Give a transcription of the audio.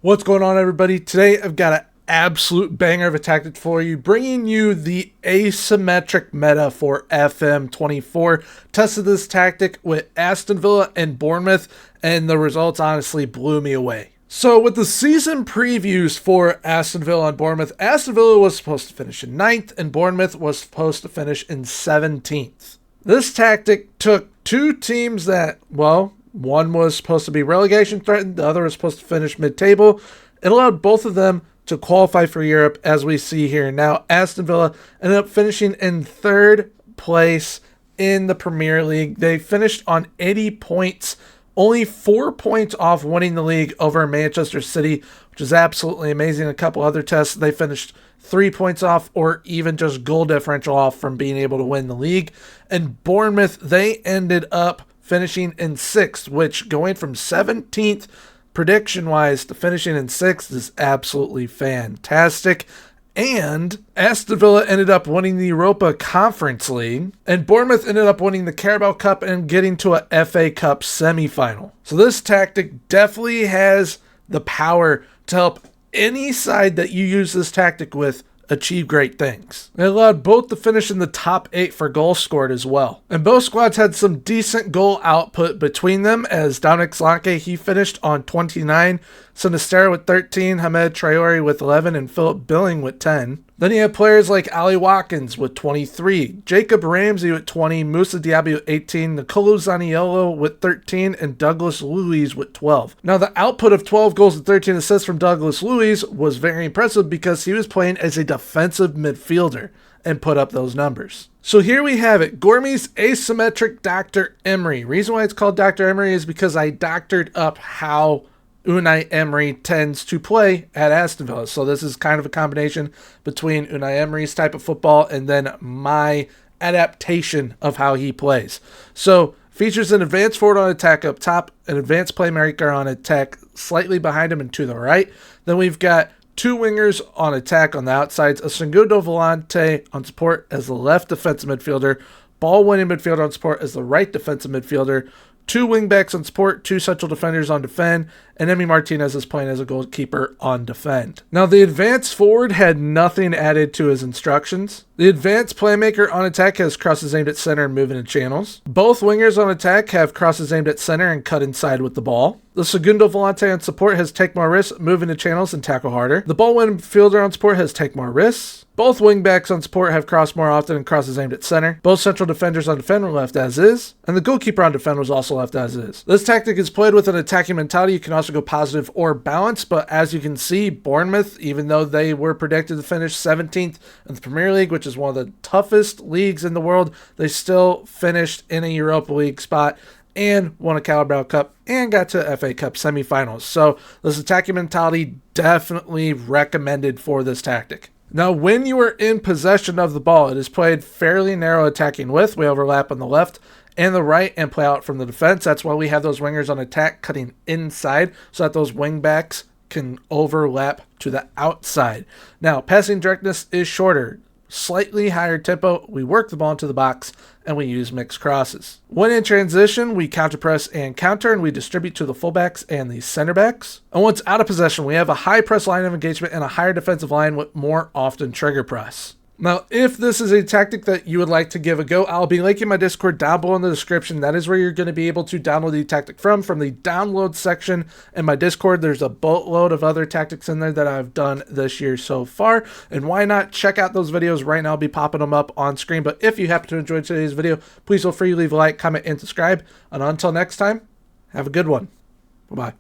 What's going on, everybody? Today I've got an absolute banger of a tactic for you, bringing you the asymmetric meta for FM24. Tested this tactic with Aston Villa and Bournemouth, and the results honestly blew me away. So with the season previews for Aston Villa and Bournemouth, Aston Villa was supposed to finish in 9th and Bournemouth was supposed to finish in 17th. This tactic took two teams that, well, one was supposed to be relegation threatened, the other was supposed to finish mid-table. It allowed both of them to qualify for Europe, as we see here. Now, Aston Villa ended up finishing in 3rd place in the Premier League. They finished on 80 points, only 4 points off winning the league over Manchester City, which is absolutely amazing. A couple other tests, they finished 3 points off or even just goal differential off from being able to win the league. And Bournemouth, they ended up finishing in 6th, which going from 17th prediction-wise to finishing in 6th is absolutely fantastic. And Aston Villa ended up winning the Europa Conference League, and Bournemouth ended up winning the Carabao Cup and getting to a FA Cup semi-final. So this tactic definitely has the power to help any side that you use this tactic with achieve great things. It allowed both to finish in the top 8 for goals scored as well. And both squads had some decent goal output between them, as Dominic Solanke, he finished on 29, Sinistera with 13, Hamed Traore with 11, and Philip Billing with 10. Then you have players like Ali Watkins with 23, Jacob Ramsey with 20, Moussa Diaby with 18, Nicolo Zaniolo with 13, and Douglas Luiz with 12. Now, the output of 12 goals and 13 assists from Douglas Luiz was very impressive because he was playing as a defensive midfielder and put up those numbers. So here we have it, Gormy's asymmetric Dr. Emery. Reason why it's called Dr. Emery is because I doctored up how Unai Emery tends to play at Aston Villa. So this is kind of a combination between Unai Emery's type of football and then my adaptation of how he plays. So features an advanced forward on attack up top, an advanced playmaker on attack slightly behind him and to the right. Then we've got two wingers on attack on the outsides, a segundo volante on support as the left defensive midfielder, ball-winning midfielder on support as the right defensive midfielder, two wingbacks on support, two central defenders on defend, and Emi Martinez is playing as a goalkeeper on defend. Now, the advanced forward had nothing added to his instructions. The advanced playmaker on attack has crosses aimed at center and moving in channels. Both wingers on attack have crosses aimed at center and cut inside with the ball. The segundo volante on support has take more risks, move into channels, and tackle harder. The ball-winning fielder on support has take more risks. Both wingbacks on support have crossed more often and crosses aimed at center. Both central defenders on defend were left as is, and the goalkeeper on defend was also left as is. This tactic is played with an attacking mentality. You can also go positive or balanced, but as you can see, Bournemouth, even though they were predicted to finish 17th in the Premier League, which is one of the toughest leagues in the world, they still finished in a Europa League spot and won a Carabao Cup and got to FA Cup semifinals. So this attacking mentality definitely recommended for this tactic. Now, when you are in possession of the ball, it is played fairly narrow attacking width. We overlap on the left and the right and play out from the defense. That's why we have those wingers on attack cutting inside so that those wing backs can overlap to the outside. Now, passing directness is shorter, slightly higher tempo. We work the ball into the box and we use mixed crosses. When in transition, we counter press and counter, and we distribute to the fullbacks and the center backs. And once out of possession, we have a high press line of engagement and a higher defensive line with more often trigger press. Now, if this is a tactic that you would like to give a go, I'll be linking my Discord down below in the description. That is where you're going to be able to download the tactic from the download section in my Discord. There's a boatload of other tactics in there that I've done this year so far, and why not check out those videos right now? I'll be popping them up on screen. But if you happen to enjoy today's video, please feel free to leave a like, comment, and subscribe. And until next time, have a good one. Bye-bye.